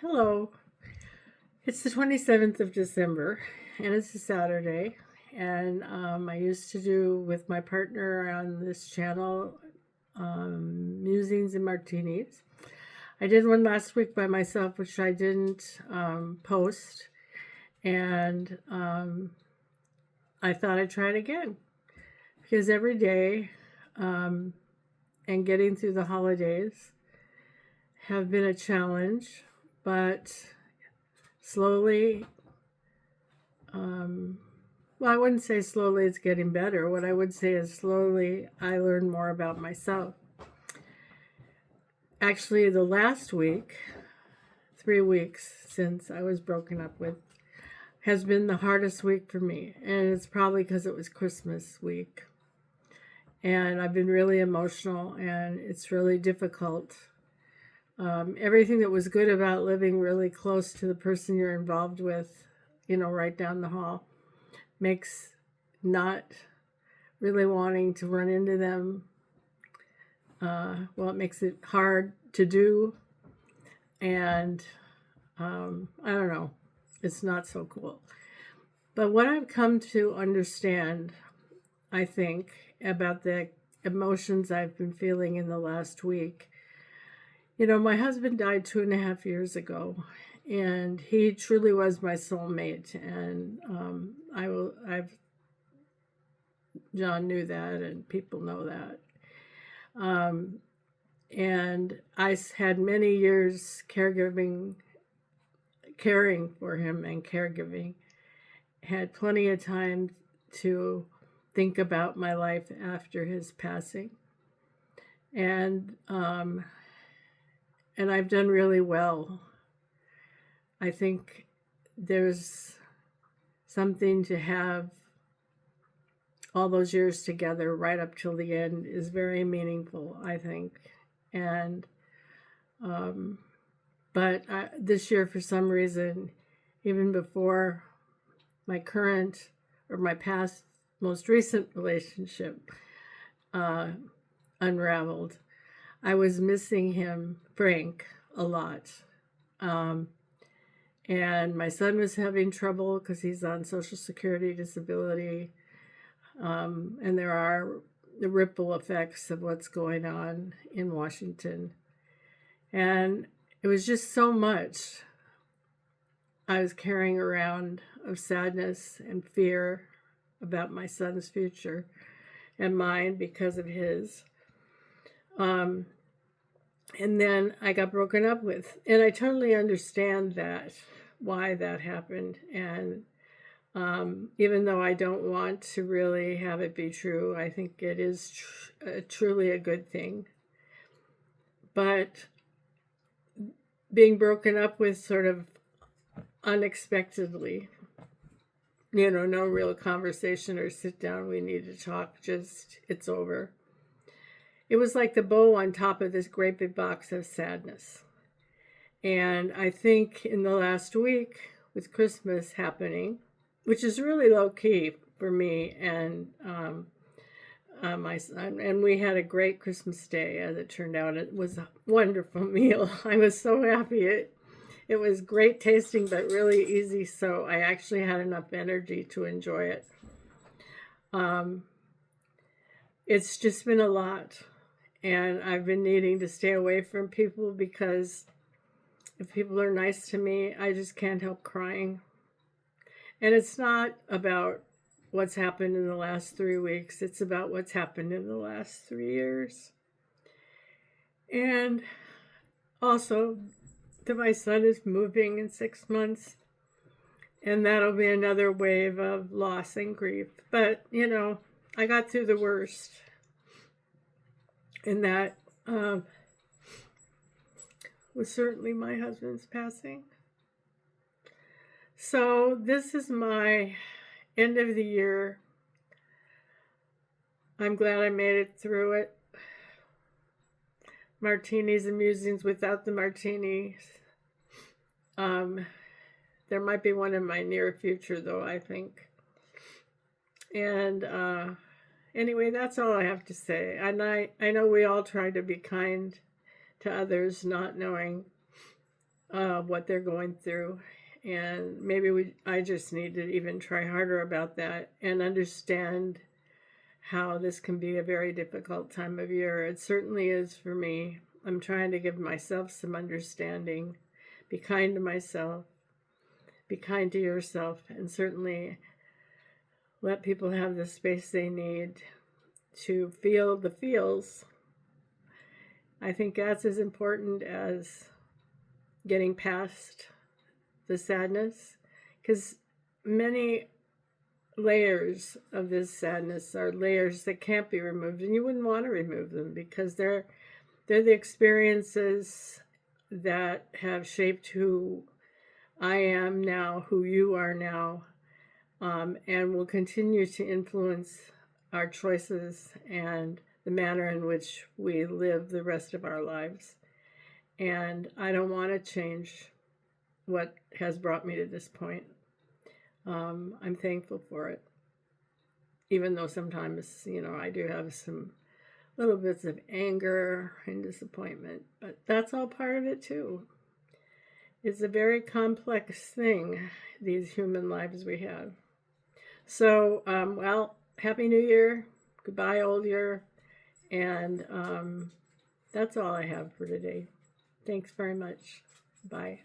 Hello. It's the 27th of December, and it's a Saturday. And I used to do with my partner on this channel musings and martinis. I did one last week by myself, which I didn't post. And I thought I'd try it again because every day and getting through the holidays have been a challenge, but slowly, um, well, I wouldn't say slowly it's getting better. What I would say is slowly I learn more about myself. Actually, the last week, 3 weeks since I was broken up with, has been the hardest week for me. And it's probably because it was Christmas week. And I've been really emotional, and it's really difficult. Everything that was good about living really close to the person you're involved with, right down the hall, makes not really wanting to run into them. It makes it hard to do. And I don't know, it's not so cool. But what I've come to understand, I think, about the emotions I've been feeling in the last week. My husband died 2.5 years ago, and he truly was my soulmate. And John knew that, and people know that. And I had many years caring for him and caregiving. Had plenty of time to think about my life after his passing, and I've done really well. I think there's something to have all those years together right up till the end is very meaningful, I think. And but this year, for some reason, even before my current or my past most recent relationship unraveled, I was missing him, Frank, a lot. And my son was having trouble because he's on Social Security disability. And there are the ripple effects of what's going on in Washington. And it was just so much I was carrying around of sadness and fear about my son's future and mine because of his. And then I got broken up with. And I totally understand that, why that happened. And even though I don't want to really have it be true, I think it is truly a good thing. But being broken up with sort of unexpectedly, no real conversation or sit down, we need to talk, just it's over. It was like the bow on top of this great big box of sadness. And I think in the last week, with Christmas happening, which is really low key for me and my son, and we had a great Christmas day. As it turned out, it was a wonderful meal. I was so happy. It was great tasting, but really easy. So I actually had enough energy to enjoy it. It's just been a lot, and I've been needing to stay away from people because if people are nice to me, I just can't help crying. And it's not about what's happened in the last 3 weeks. It's about what's happened in the last 3 years. And also that my son is moving in 6 months. And that'll be another wave of loss and grief. But, I got through the worst. And that was certainly my husband's passing. So this is my end of the year. I'm glad I made it through it. Martinis and musings without the martinis. There might be one in my near future, though, I think. And anyway, that's all I have to say. And I know we all try to be kind to others, not knowing what they're going through. And maybe I just need to even try harder about that and understand how this can be a very difficult time of year. It certainly is for me. I'm trying to give myself some understanding. Be kind to myself. Be kind to yourself. And certainly let people have the space they need to feel the feels. I think that's as important as getting past the sadness, because many layers of this sadness are layers that can't be removed, and you wouldn't want to remove them because they're the experiences that have shaped who I am now, who you are now, and will continue to influence our choices and the manner in which we live the rest of our lives. And I don't want to change what has brought me to this point. I'm thankful for it, even though sometimes, I do have some little bits of anger and disappointment, but that's all part of it too. It's a very complex thing, these human lives we have. So, well, Happy New Year. Goodbye, old year. And that's all I have for today. Thanks very much. Bye.